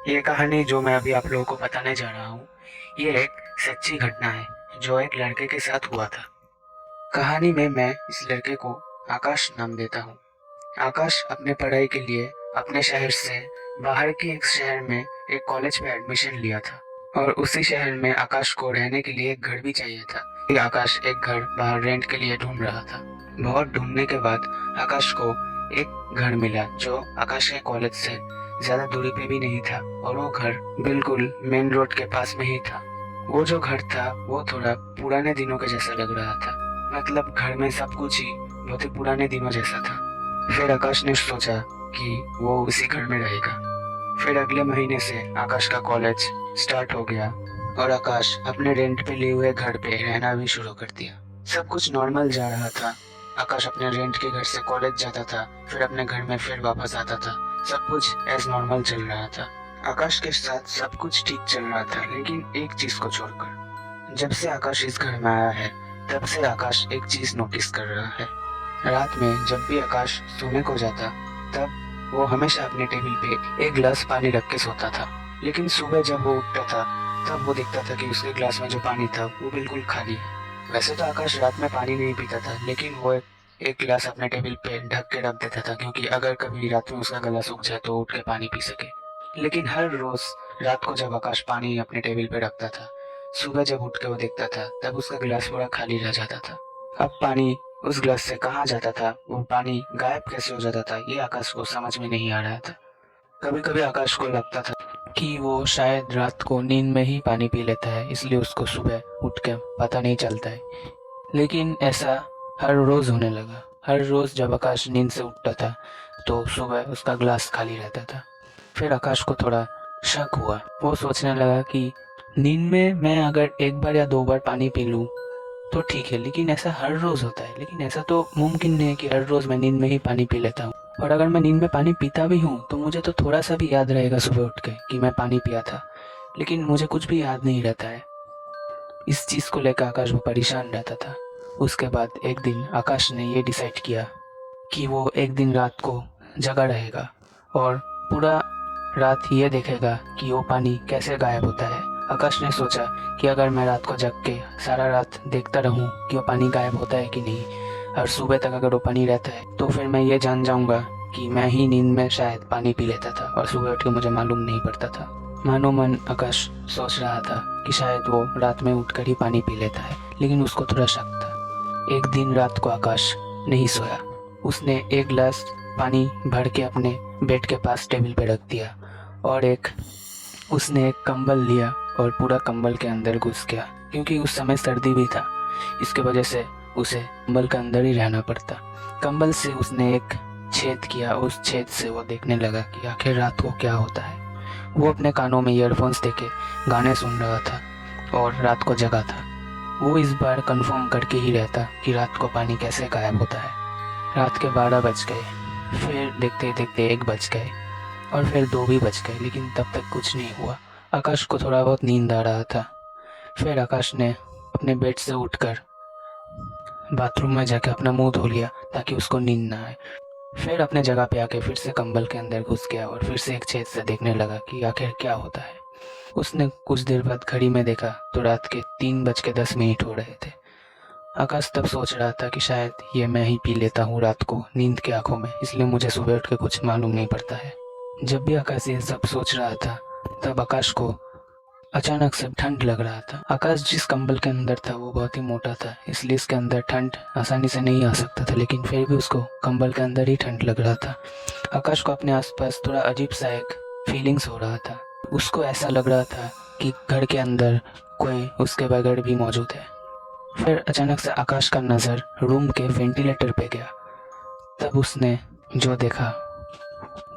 ये कहानी जो मैं अभी आप लोगों को बताने जा रहा हूँ, ये एक सच्ची घटना है जो एक लड़के के साथ हुआ था। कहानी में मैं इस लड़के को आकाश नाम देता हूँ। आकाश अपने पढ़ाई के लिए अपने शहर से बाहर के एक शहर में एक कॉलेज में एडमिशन लिया था और उसी शहर में आकाश को रहने के लिए एक घर भी चाहिए था। आकाश एक घर बाहर रेंट के लिए ढूंढ रहा था। बहुत ढूंढने के बाद आकाश को एक घर मिला जो आकाश के कॉलेज से ज्यादा दूरी पे भी नहीं था और वो घर बिल्कुल मेन रोड के पास में ही था। वो जो घर था वो थोड़ा पुराने दिनों के जैसा लग रहा था। मतलब घर में सब कुछ ही बहुत ही पुराने दिनों जैसा था। फिर आकाश ने सोचा कि वो उसी घर में रहेगा। फिर अगले महीने से आकाश का कॉलेज स्टार्ट हो गया और आकाश अपने रेंट पे लिए हुए घर पे रहना भी शुरू कर दिया। सब कुछ नॉर्मल जा रहा था। आकाश अपने रेंट के घर से कॉलेज जाता था, फिर अपने घर में फिर वापस आता था। सब कुछ एज नॉर्मल चल रहा था। आकाश के साथ सब कुछ ठीक चल रहा था, लेकिन एक चीज को छोड़कर। जब से आकाश इस घर में आया है तब से आकाश एक चीज नोटिस कर रहा है। रात में जब भी आकाश सोने को जाता तब वो हमेशा अपने टेबल पे एक गिलास पानी रख के सोता था। लेकिन सुबह जब वो उठता था तब वो देखता था कि उसके गिलास में जो पानी था वो बिल्कुल खाली है। वैसे तो आकाश रात में पानी नहीं पीता था, लेकिन वो एक गिलास अपने टेबल पे ढक के रख देता था, क्योंकि अगर कभी रात में उसका गला सूख जाए तो उठ के पानी पी सके। लेकिन हर रोज रात को जब आकाश पानी अपने टेबल पे रखता था, सुबह जब उठ के वो देखता था तब उसका गिलास पूरा खाली रह जाता था। अब पानी उस गिलास से कहाँ जाता था, वो पानी गायब कैसे हो जाता था, ये आकाश को समझ में नहीं आ रहा था। कभी कभी आकाश को लगता था कि वो शायद रात को नींद में ही पानी पी लेता है, इसलिए उसको सुबह उठ के पता नहीं चलता है। लेकिन ऐसा हर रोज होने लगा। हर रोज जब आकाश नींद से उठता था तो सुबह उसका ग्लास खाली रहता था। फिर आकाश को थोड़ा शक हुआ। वो सोचने लगा कि नींद में मैं अगर एक बार या दो बार पानी पी लूं तो ठीक है, लेकिन ऐसा हर रोज होता है। लेकिन ऐसा तो मुमकिन नहीं है कि हर रोज मैं नींद में ही पानी पी लेता हूँ। और अगर मैं नींद में पानी पीता भी हूँ तो मुझे तो थोड़ा सा भी याद रहेगा सुबह उठ के कि मैं पानी पिया था, लेकिन मुझे कुछ भी याद नहीं रहता है। इस चीज को लेकर आकाश वो परेशान रहता था। उसके बाद एक दिन आकाश ने ये डिसाइड किया कि वो एक दिन रात को जगा रहेगा और पूरा रात ये देखेगा कि वो पानी कैसे गायब होता है। आकाश ने सोचा कि अगर मैं रात को जग के सारा रात देखता रहूं कि वो पानी गायब होता है कि नहीं, और सुबह तक अगर वो पानी रहता है तो फिर मैं ये जान जाऊंगा कि मैं ही नींद में शायद पानी पी लेता था और सुबह उठ के मुझे मालूम नहीं पड़ता था। मानो मन आकाश सोच रहा था कि शायद वो रात में उठकर ही पानी पी लेता है, लेकिन उसको थोड़ा शक था। एक दिन रात को आकाश नहीं सोया। उसने एक गिलास पानी भर के अपने बेड के पास टेबल पे रख दिया और उसने एक कंबल लिया और पूरा कंबल के अंदर घुस गया, क्योंकि उस समय सर्दी भी था। इसके वजह से उसे कंबल के अंदर ही रहना पड़ता। कंबल से उसने एक छेद किया। उस छेद से वो देखने लगा कि आखिर रात को क्या होता है। वो अपने कानों में ईयरफोन्स देके गाने सुन रहा था और रात को जगा था। वो इस बार कंफर्म करके ही रहता कि रात को पानी कैसे गायब होता है। रात के 12 बज गए, फिर देखते देखते 1 बज गए और फिर 2 भी बज गए, लेकिन तब तक कुछ नहीं हुआ। आकाश को थोड़ा बहुत नींद आ रहा था। फिर आकाश ने अपने बेड से उठकर बाथरूम में जाके अपना मुंह धो लिया ताकि उसको नींद ना आए। फिर अपने जगह पे आके फिर से कंबल के अंदर घुस गया और फिर से एक छेद से देखने लगा कि आखिर क्या होता है। उसने कुछ देर बाद घड़ी में देखा तो रात के 3:10 हो रहे थे। आकाश तब सोच रहा था कि शायद ये मैं ही पी लेता हूँ रात को नींद की आंखों में, इसलिए मुझे सुबह उठ के कुछ मालूम नहीं पड़ता है। जब भी आकाश ये सब सोच रहा था तब आकाश को अचानक से ठंड लग रहा था। आकाश जिस कंबल के अंदर था वो बहुत ही मोटा था, इसलिए इसके अंदर ठंड आसानी से नहीं आ सकता था, लेकिन फिर भी उसको कंबल के अंदर ही ठंड लग रहा था। आकाश को अपने आसपास थोड़ा अजीब सा एक फीलिंग्स हो रहा था। उसको ऐसा लग रहा था कि घर के अंदर कोई उसके बगैर भी मौजूद है। फिर अचानक से आकाश का नज़र रूम के वेंटिलेटर पे गया। तब उसने जो देखा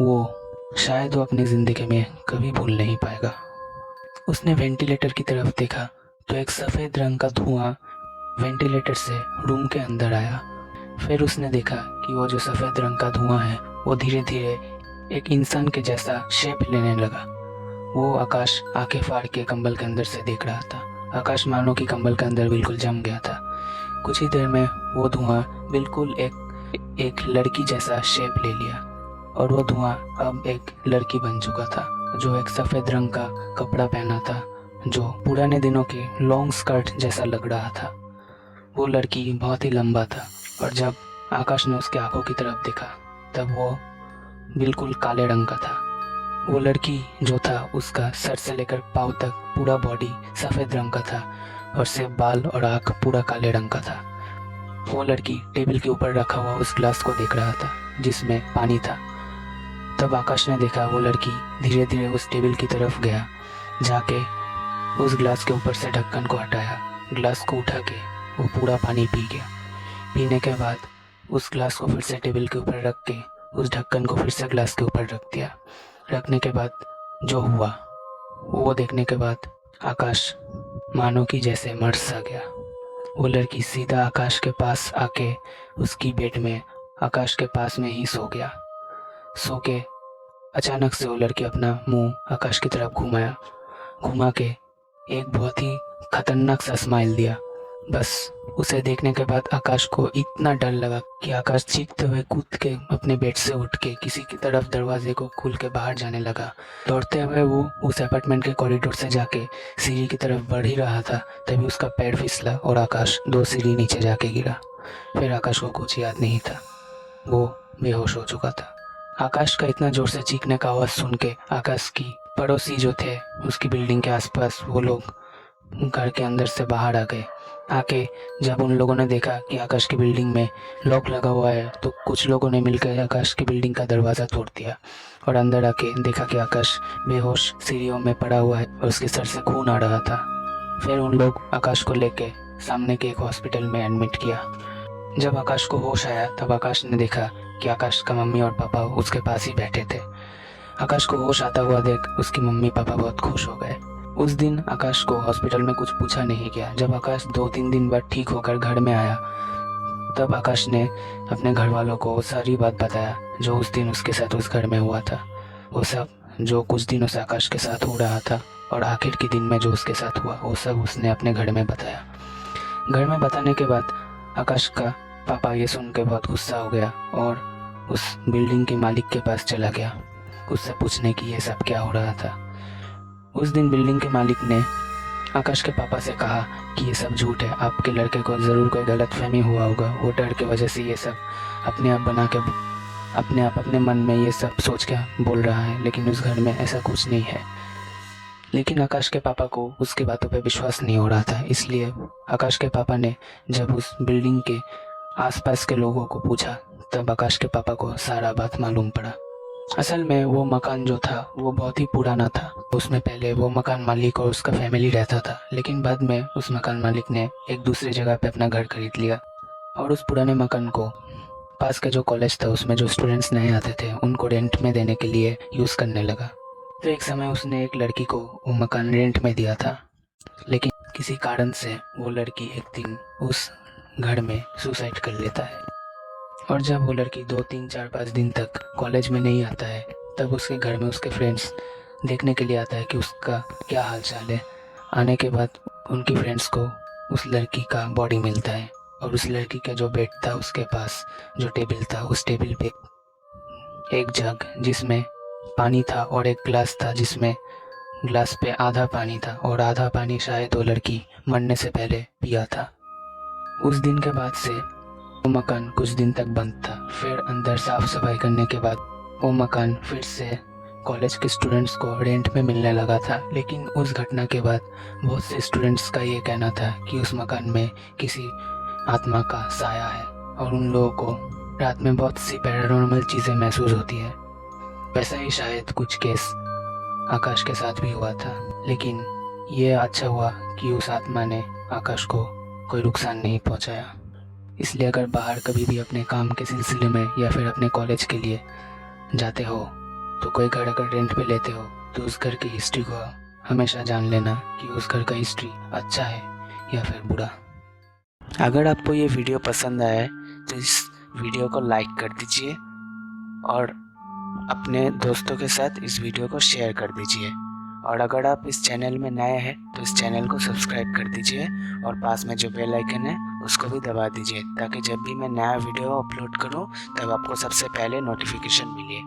वो शायद वो अपनी ज़िंदगी में कभी भूल नहीं पाएगा। उसने वेंटिलेटर की तरफ देखा तो एक सफ़ेद रंग का धुआं वेंटिलेटर से रूम के अंदर आया। फिर उसने देखा कि वो जो सफ़ेद रंग का धुआं है वो धीरे धीरे एक इंसान के जैसा शेप लेने लगा। वो आकाश आंखें फाड़ के कंबल के अंदर से देख रहा था। आकाश मानो कि कंबल के अंदर बिल्कुल जम गया था। कुछ ही देर में वो धुआं बिल्कुल एक लड़की जैसा शेप ले लिया और वो धुआं अब एक लड़की बन चुका था। जो एक सफ़ेद रंग का कपड़ा पहना था, जो पुराने दिनों के लॉन्ग स्कर्ट जैसा लग रहा था। वो लड़की बहुत ही लंबा था और जब आकाश ने उसके आंखों की तरफ देखा तब वो बिल्कुल काले रंग का था। वो लड़की जो था उसका सर से लेकर पाँव तक पूरा बॉडी सफ़ेद रंग का था और सिर्फ बाल और आँख पूरा काले रंग का था। वो लड़की टेबल के ऊपर रखा हुआ उस ग्लास को देख रहा था जिसमें पानी था। तब आकाश ने देखा वो लड़की धीरे धीरे उस टेबल की तरफ गया, जाके उस ग्लास के ऊपर से ढक्कन को हटाया, ग्लास को उठा के वो पूरा पानी पी गया। पीने के बाद उस ग्लास को फिर से टेबल के ऊपर रख के उस ढक्कन को फिर से ग्लास के ऊपर रख दिया। रखने के बाद जो हुआ वो देखने के बाद आकाश मानो कि जैसे मर सा गया। वो लड़की सीधा आकाश के पास आके उसकी बेड में आकाश के पास में ही सो गया। सो के अचानक से वो लड़की अपना मुंह आकाश की तरफ घुमा के एक बहुत ही खतरनाक सा स्माइल दिया। बस उसे देखने के बाद आकाश को इतना डर लगा कि आकाश चीखते हुए कूद के अपने बेड से उठ के किसी की तरफ दरवाजे को खोल के बाहर जाने लगा। दौड़ते हुए वो उस अपार्टमेंट के कॉरिडोर से जाके सीढ़ी की तरफ बढ़ ही रहा था, तभी उसका पैर फिसला और आकाश 2 सीढ़ी नीचे जाके गिरा। फिर आकाश को कुछ याद नहीं था, वो बेहोश हो चुका था। आकाश का इतना जोर से चीखने का आवाज़ सुन के आकाश की पड़ोसी जो थे उसकी बिल्डिंग के आसपास वो लोग घर के अंदर से बाहर आ गए। आके जब उन लोगों ने देखा कि आकाश की बिल्डिंग में लॉक लगा हुआ है तो कुछ लोगों ने मिलकर आकाश की बिल्डिंग का दरवाज़ा तोड़ दिया और अंदर आके देखा कि आकाश बेहोश सीढ़ियों में पड़ा हुआ है और उसके सर से खून आ रहा था। फिर उन लोग आकाश को लेके सामने के एक हॉस्पिटल में एडमिट किया। जब आकाश को होश आया तब आकाश ने देखा कि आकाश का मम्मी और पापा उसके पास ही बैठे थे। आकाश को होश आता हुआ देख उसकी मम्मी पापा बहुत खुश हो गए। उस दिन आकाश को हॉस्पिटल में कुछ पूछा नहीं गया। जब आकाश 2-3 दिन बाद ठीक होकर घर में आया तब आकाश ने अपने घर वालों को सारी बात बताया जो उस दिन उसके साथ उस घर में हुआ था। वो सब जो कुछ दिनों से आकाश के साथ हो रहा था और आखिर के दिन में जो उसके साथ हुआ वो सब उसने अपने घर में बताया। घर में बताने के बाद आकाश का पापा ये सुन के बहुत गुस्सा हो गया और उस बिल्डिंग के मालिक के पास चला गया उससे पूछने की ये सब क्या हो रहा था। उस दिन बिल्डिंग के मालिक ने आकाश के पापा से कहा कि ये सब झूठ है, आपके लड़के को ज़रूर कोई गलतफहमी हुआ होगा, वो डर के वजह से ये सब अपने आप बना के अपने मन में ये सब सोच के बोल रहा है, लेकिन उस घर में ऐसा कुछ नहीं है। लेकिन आकाश के पापा को उसकी बातों पे विश्वास नहीं हो रहा था, इसलिए आकाश के पापा ने जब उस बिल्डिंग के आसपास के लोगों को पूछा तब आकाश के पापा को सारा बात मालूम पड़ा। असल में वो मकान जो था वो बहुत ही पुराना था। उसमें पहले वो मकान मालिक और उसका फैमिली रहता था, लेकिन बाद में उस मकान मालिक ने एक दूसरी जगह पे अपना घर खरीद लिया और उस पुराने मकान को पास का जो कॉलेज था उसमें जो स्टूडेंट्स नए आते थे उनको रेंट में देने के लिए यूज़ करने लगा। तो एक समय उसने एक लड़की को वो मकान रेंट में दिया था, लेकिन किसी कारण से वो लड़की एक दिन उस घर में सुसाइड कर लेता है। और जब वो लड़की 2-3-4-5 दिन तक कॉलेज में नहीं आता है तब उसके घर में उसके फ्रेंड्स देखने के लिए आता है कि उसका क्या हाल चाल है। आने के बाद उनकी फ्रेंड्स को उस लड़की का बॉडी मिलता है और उस लड़की का जो बेड था उसके पास जो टेबल था उस टेबल पे एक जग जिसमें पानी था और एक ग्लास था जिसमें ग्लास पे आधा पानी था और आधा पानी शायद वो लड़की मरने से पहले पिया था। उस दिन के बाद से वो मकान कुछ दिन तक बंद था। फिर अंदर साफ सफाई करने के बाद वो मकान फिर से कॉलेज के स्टूडेंट्स को रेंट में मिलने लगा था। लेकिन उस घटना के बाद बहुत से स्टूडेंट्स का ये कहना था कि उस मकान में किसी आत्मा का साया है और उन लोगों को रात में बहुत सी पैरानॉर्मल चीज़ें महसूस होती है। वैसा ही शायद कुछ केस आकाश के साथ भी हुआ था, लेकिन ये अच्छा हुआ कि उस आत्मा ने आकाश को कोई नुकसान नहीं पहुंचाया। इसलिए अगर बाहर कभी भी अपने काम के सिलसिले में या फिर अपने कॉलेज के लिए जाते हो तो कोई घर अगर रेंट पे लेते हो तो उस घर की हिस्ट्री को हमेशा जान लेना कि उस घर का हिस्ट्री अच्छा है या फिर बुरा। अगर आपको ये वीडियो पसंद आया है तो इस वीडियो को लाइक कर दीजिए और अपने दोस्तों के साथ इस वीडियो को शेयर कर दीजिए। और अगर आप इस चैनल में नए हैं तो इस चैनल को सब्सक्राइब कर दीजिए और पास में जो बेल आइकन है उसको भी दबा दीजिए ताकि जब भी मैं नया वीडियो अपलोड करूं तब आपको सबसे पहले नोटिफिकेशन मिले।